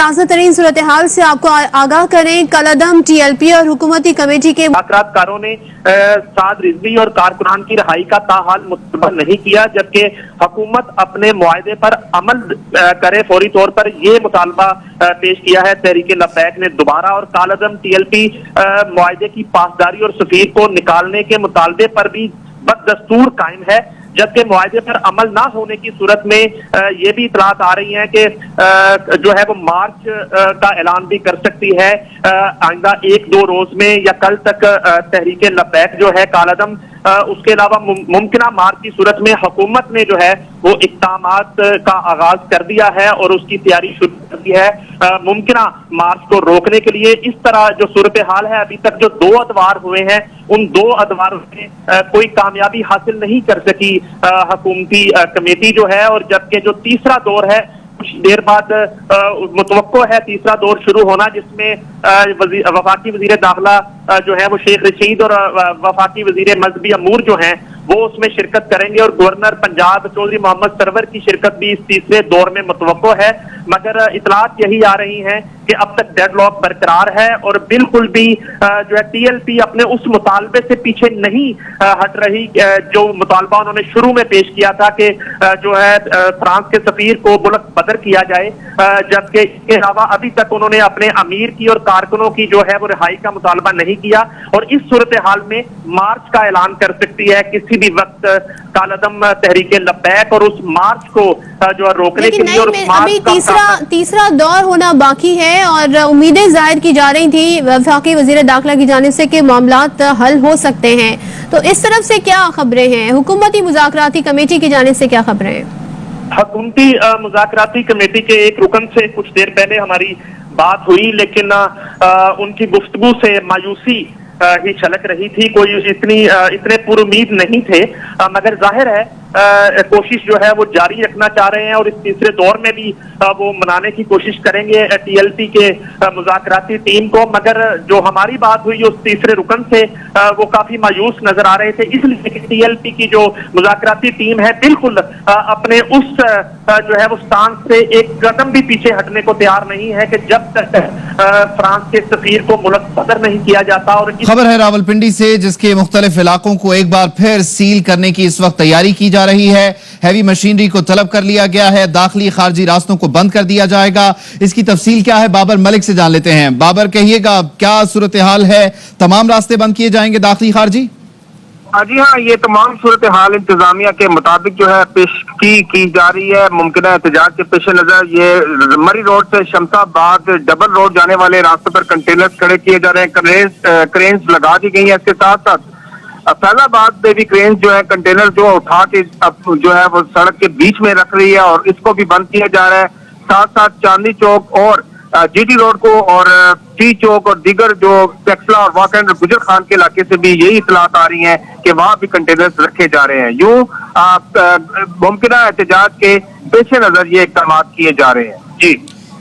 تازہ ترین صورتحال سے آپ کو آگاہ کریں۔ کالعدم TLP اور حکومتی کمیٹی کے مذاکرات کاروں نے سعد رضوی اور کارکنان کی رہائی کا تاحال مستقبل نہیں کیا، جبکہ حکومت اپنے معاہدے پر عمل کرے فوری طور پر یہ مطالبہ پیش کیا ہے تحریک لبیک نے دوبارہ، اور کالعدم TLP معاہدے کی پاسداری اور سفیر کو نکالنے کے مطالبے پر بھی بدستور قائم ہے، جبکہ معاہدے پر عمل نہ ہونے کی صورت میں یہ بھی اطلاعات آ رہی ہیں کہ جو ہے وہ مارچ کا اعلان بھی کر سکتی ہے آئندہ 1-2 روز میں یا کل تک تحریک لبیک جو ہے کالعدم۔ اس کے علاوہ ممکنہ مارچ کی صورت میں حکومت نے جو ہے وہ اقدامات کا آغاز کر دیا ہے اور اس کی تیاری شروع کر دی ہے ممکنہ مارچ کو روکنے کے لیے۔ اس طرح جو صورتحال ہے، ابھی تک جو 2 ادوار ہوئے ہیں ان 2 ادواروں میں کوئی کامیابی حاصل نہیں کر سکی حکومتی کمیٹی جو ہے، اور جبکہ جو تیسرا دور ہے کچھ دیر بعد متوقع ہے تیسرا دور شروع ہونا، جس میں وفاقی وزیر داخلہ جو ہے وہ شیخ رشید اور وفاقی وزیر مذہبی امور جو ہیں وہ اس میں شرکت کریں گے، اور گورنر پنجاب چودھری محمد سرور کی شرکت بھی اس تیسرے دور میں متوقع ہے، مگر اطلاعات یہی آ رہی ہیں کہ اب تک ڈیڈ لاک برقرار ہے اور بالکل بھی جو ہے TLP اپنے اس مطالبے سے پیچھے نہیں ہٹ رہی جو مطالبہ انہوں نے شروع میں پیش کیا تھا کہ جو ہے فرانس کے سفیر کو ملک بدر کیا جائے، جبکہ اس کے علاوہ ابھی تک انہوں نے اپنے امیر کی اور کارکنوں کی جو ہے وہ رہائی کا مطالبہ نہیں کیا، اور اس صورتحال میں مارچ کا اعلان کر سکتی ہے کسی بھی وقت کالعدم تحریک لبیک، اور اس مارچ کو جو ہے روکنے کے لیے۔ اور ابھی تیسرا دور ہونا باقی ہے اور امیدیں ظاہر کی جا رہی تھی وفاقی وزیر داخلہ کی جانب سے کہ معاملات حل ہو سکتے ہیں، تو اس طرف سے کیا خبریں ہیں؟ حکومتی مذاکراتی کمیٹی کی جانب سے کیا خبریں ہیں؟ حکومتی مذاکراتی کمیٹی کے ایک رکن سے کچھ دیر پہلے ہماری بات ہوئی، لیکن ان کی گفتگو سے مایوسی ہی چھلک رہی تھی، کوئی اتنے پر امید نہیں تھے، مگر ظاہر ہے کوشش جو ہے وہ جاری رکھنا چاہ رہے ہیں، اور اس تیسرے دور میں بھی وہ منانے کی کوشش کریں گے TLP کے مذاکراتی ٹیم کو، مگر جو ہماری بات ہوئی اس تیسرے رکن سے وہ کافی مایوس نظر آ رہے تھے، اس لیے کہ TLP کی جو مذاکراتی ٹیم ہے بالکل اپنے اس جو ہے وہ سٹانس سے ایک قدم بھی پیچھے ہٹنے کو تیار نہیں ہے کہ جب تک فرانس کے سفیر کو ملک بدر نہیں کیا جاتا۔ اور خبر ہے راولپنڈی سے، جس کے مختلف علاقوں کو ایک بار پھر سیل کرنے کی اس وقت تیاری کی جا رہی ہے، ہیوی مشینری کو طلب کر لیا گیا ہے، داخلی خارجی راستوں کو بند کر دیا جائے گا۔ اس کی تفصیل کیا ہے بابر ملک سے جان لیتے ہیں۔ بابر کہیے گا کیا صورتحال ہے، تمام راستے بند کیے جائیں گے داخلی خارجی؟ جی ہاں، یہ تمام صورتحال انتظامیہ کے مطابق جو ہے پیش کی جا رہی ہے۔ ممکنہ احتجاج کے پیش نظر یہ مری روڈ سے شمس آباد ڈبل روڈ جانے والے راستے پر کنٹینرز کھڑے کیے جا رہے ہیں، کرینز لگا دی گئی ہیں۔ اس کے ساتھ ساتھ فیض آباد پہ بھی کرینز جو ہے کنٹینر جو اٹھا کے اب جو ہے وہ سڑک کے بیچ میں رکھ رہی ہے اور اس کو بھی بند کیا جا رہا ہے۔ ساتھ ساتھ چاندنی چوک اور GT روڈ کو اور ٹی چوک اور دیگر جو ٹیکسلا اور واک اینڈ گجر خان کے علاقے سے بھی یہی اطلاعات آ رہی ہیں کہ وہاں بھی کنٹینرز رکھے جا رہے ہیں۔ یوں ممکنہ احتجاج کے پیش نظر یہ اقدامات کیے جا رہے ہیں۔ جی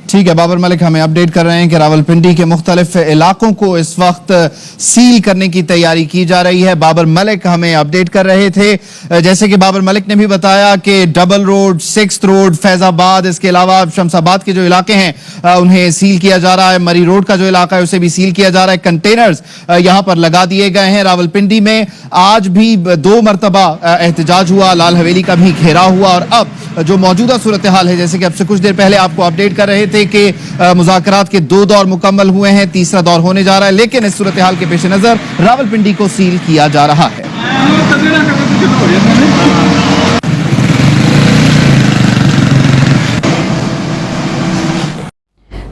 ٹھیک ہے، بابر ملک ہمیں اپڈیٹ کر رہے ہیں کہ راولپنڈی کے مختلف علاقوں کو اس وقت سیل کرنے کی تیاری کی جا رہی ہے۔ بابر ملک ہمیں اپڈیٹ کر رہے تھے، جیسے کہ بابر ملک نے بھی بتایا کہ ڈبل روڈ، 6 روڈ، فیض آباد، اس کے علاوہ شمس آباد کے جو علاقے ہیں انہیں سیل کیا جا رہا ہے، مری روڈ کا جو علاقہ ہے اسے بھی سیل کیا جا رہا ہے، کنٹینرز یہاں پر لگا دیے گئے ہیں۔ راولپنڈی میں آج بھی 2 مرتبہ احتجاج ہوا، لال حویلی کا بھی گھیراؤ ہوا، اور اب جو موجودہ صورتحال ہے، جیسے کہ اب سے کچھ دیر پہلے آپ کو اپڈیٹ کر رہے تھے کہ مذاکرات کے 2 دور مکمل ہوئے ہیں، تیسرا دور ہونے جا رہا ہے، لیکن اس صورتحال کے پیش نظر راولپنڈی کو سیل کیا جا رہا ہے۔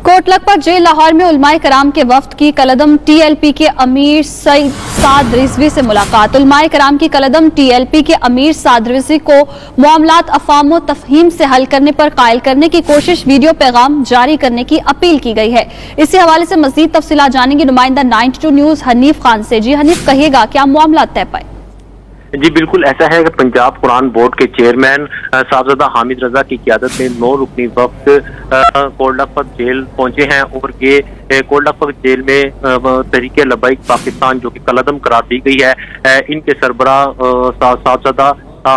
کوٹ لکھپت جیل لاہور میں علماء کرام کے وفد کی کالعدم TLP کے امیر سعد رضوی سے ملاقات۔ علماء کرام کی کالعدم TLP کے امیر سعد رضوی کو معاملات افہام و تفہیم سے حل کرنے پر قائل کرنے کی کوشش، ویڈیو پیغام جاری کرنے کی اپیل کی گئی ہے۔ اسی حوالے سے مزید تفصیلات جانیں گے نمائندہ 92 نیوز حنیف خان سے۔ جی حنیف، کہیے گا کیا معاملات طے پائے؟ جی بالکل ایسا ہے کہ پنجاب قرآن بورڈ کے چیئرمین صاحبزادہ حامد رضا کی قیادت میں 9 رکنی وفد کوٹ لکھپت جیل پہنچے ہیں، اور یہ کوٹ لکھپت جیل میں تحریک لبیک پاکستان جو کہ کالعدم قرار دی گئی ہے، ان کے سربراہ صاحبزادہ